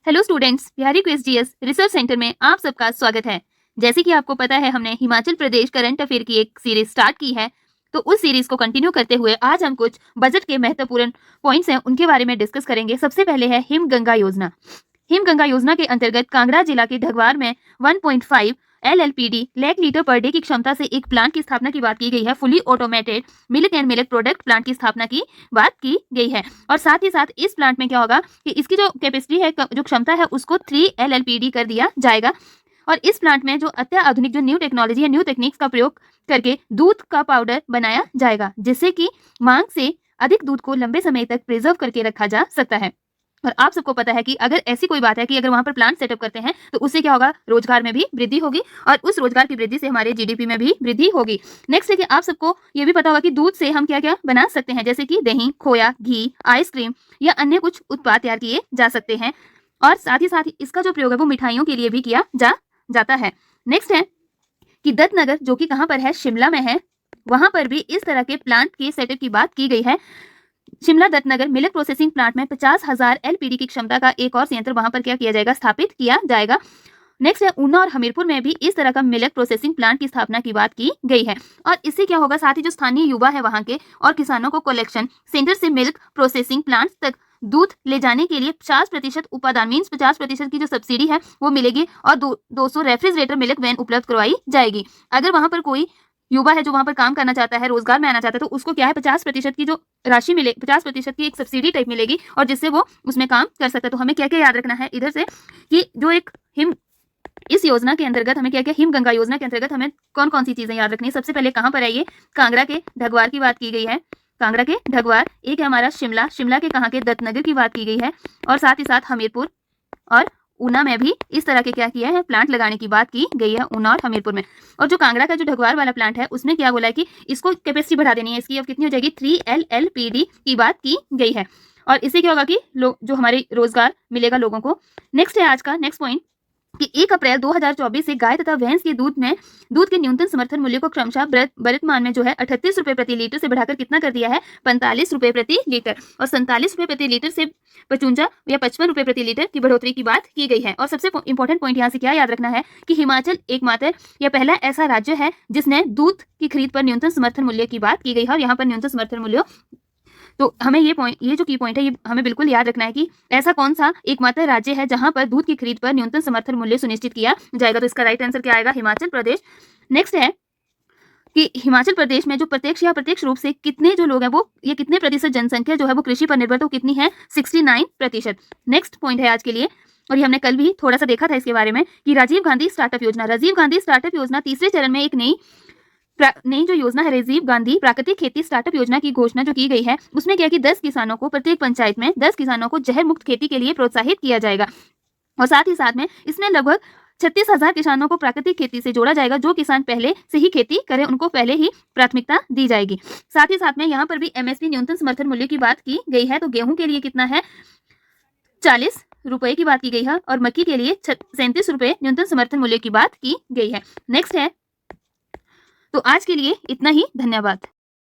Hello students, Bihari quiz GS research centre में आप सबका स्वागत है। जैसे कि आपको पता है, हमने हिमाचल प्रदेश करंट अफेयर की एक सीरीज स्टार्ट की है, तो उस सीरीज को कंटिन्यू करते हुए आज हम कुछ बजट के महत्वपूर्ण पॉइंट्स हैं उनके बारे में डिस्कस करेंगे। सबसे पहले है हिमगंगा योजना। हिमगंगा योजना के अंतर्गत कांगड़ा जिला के ढगवार में 1.5 LLPD lakh litre per day की क्षमता से एक प्लांट की स्थापना की बात की गई है। Fully automated milk and milk product plant की स्थापना की बात की गई है। और साथ ही साथ इस प्लांट में क्या होगा कि इसकी जो कैपेसिटी है, जो क्षमता है, उसको 3 LLPD कर दिया जाएगा। और इस प्लांट में जो अत्याधुनिक जो न्यू टेक्नोलॉजी है, न्यू टेक्निक्स का प्रयोग करके दूध का पाउडर बनाया जाएगा, जिससे कि मांग से अधिक दूध को लंबे समय तक प्रिजर्व करके रखा जा सकता है। और आप सबको पता है कि अगर ऐसी कोई बात है कि अगर वहां पर प्लांट सेटअप करते हैं तो उससे क्या होगा, रोजगार में भी वृद्धि होगी और उस रोजगार की वृद्धि से हमारे जीडीपी में भी वृद्धि होगी। नेक्स्ट है कि आप सबको ये भी पता होगा कि दूध से हम क्या क्या बना सकते हैं, जैसे कि दही, खोया, घी, आइसक्रीम या अन्य कुछ उत्पाद तैयार किए जा सकते हैं। और साथ ही साथ इसका जो प्रयोग है वो मिठाइयों के लिए भी किया जाता है। नेक्स्ट है कि दत्तनगर, जो कि कहाँ पर है, शिमला में है, वहां पर भी इस तरह के प्लांट के सेटअप की बात की गई है। Shimla Dattnagar milk processing plant में 50,000 LPD की क्षमता का एक और संयंत्र वहां पर क्या किया जाएगा, स्थापित किया जाएगा। नेक्स्ट है ऊना और हमीरपुर में भी इस तरह का मिल्क प्रोसेसिंग प्लांट की स्थापना की बात की गई है। और इससे क्या होगा, साथ ही जो स्थानीय युवा है वहां के और किसानों को कलेक्शन सेंटर से मिल्क प्रोसेसिंग प्लांट तक दूध ले जाने के लिए 50% उपादान मीन्स 50% की जो सब्सिडी है वो मिलेगी और 200 रेफ्रिजरेटर मिल्क वैन उपलब्ध करवाई जाएगी। अगर वहां पर कोई युवा है जो वहां पर काम करना चाहता है, रोजगार में आना चाहता है, तो उसको क्या है 50% की जो राशि मिले, 50% की एक सब्सिडी टाइप मिलेगी और जिससे वो उसमें काम कर सकता है। तो हमें क्या क्या याद रखना है इधर से कि जो एक इस योजना के अंतर्गत हमें क्या क्या, हिमगंगा योजना के अंतर्गत हमें कौन कौन सी चीजें याद रखनी है। सबसे पहले कहाँ पर है ये, कांगड़ा के ढगवार की बात की गई है, कांगड़ा के ढगवार। एक है हमारा शिमला, शिमला के कहाँ के, दत्तनगर की बात की गई है। और साथ ही साथ हमीरपुर और ऊना में भी इस तरह के क्या किया है, प्लांट लगाने की बात की गई है, ऊना और हमीरपुर में। और जो कांगड़ा का जो ढगवार वाला प्लांट है उसमें क्या बोला है कि इसको कैपेसिटी बढ़ा देनी है, इसकी अब कितनी हो जाएगी, 3 LLPD की बात की गई है। और इससे क्या होगा कि लोग जो हमारे रोजगार मिलेगा लोगों को। नेक्स्ट है आज का नेक्स्ट पॉइंट कि 1 अप्रैल 2024 से गाय तथा भैंस के दूध के न्यूनतम समर्थन मूल्य को क्रमशः वर्तमान में जो है 38 रुपए प्रति लीटर से बढ़ाकर कितना कर दिया है, 45 रुपए प्रति लीटर। और 47 रुपए प्रति लीटर से 55 या 55 रुपए प्रति लीटर की बढ़ोतरी की बात की गई है। और सबसे इंपॉर्टेंट पॉइंट यहाँ से क्या याद रखना है कि हिमाचल एकमात्र या पहला ऐसा राज्य है जिसने दूध की खरीद पर न्यूनतम समर्थन मूल्य की बात की गई है। और यहाँ पर न्यूनतम समर्थन मूल्य, तो हमें ये जो की पॉइंट है ये हमें बिल्कुल याद रखना है कि ऐसा कौन सा एकमात्र राज्य है जहां पर दूध की खरीद पर न्यूनतम समर्थन मूल्य सुनिश्चित किया जाएगा। तो इसका राइट आंसर क्या आएगा, हिमाचल प्रदेश। नेक्स्ट है कि हिमाचल प्रदेश में जो प्रत्यक्ष या प्रत्यक्ष रूप से कितने जो लोग हैं वो, ये कितने प्रतिशत जनसंख्या जो है वो कृषि पर निर्भर, तो कितनी है, 69%। नेक्स्ट पॉइंट है आज के लिए, और ये हमने कल भी थोड़ा सा देखा था इसके बारे में कि राजीव गांधी स्टार्टअप योजना। राजीव गांधी स्टार्टअप योजना तीसरे चरण में एक नई जो योजना है, राजीव गांधी प्राकृतिक खेती स्टार्टअप योजना की घोषणा जो की गई है उसमें क्या कि 10 किसानों को, प्रत्येक पंचायत में 10 किसानों को जहर मुक्त खेती के लिए प्रोत्साहित किया जाएगा। और साथ ही साथ में इसमें लगभग 36,000 किसानों को प्राकृतिक खेती से जोड़ा जाएगा। जो किसान पहले से ही खेती करें उनको पहले ही प्राथमिकता दी जाएगी। साथ ही साथ में यहाँ पर भी MSP न्यूनतम समर्थन मूल्य की बात की गई है। तो गेहूं के लिए कितना है, 40 रुपए की बात की गई है और मक्की के लिए 37 रुपए न्यूनतम समर्थन मूल्य की बात की गई है। नेक्स्ट है, तो आज के लिए इतना ही, धन्यवाद।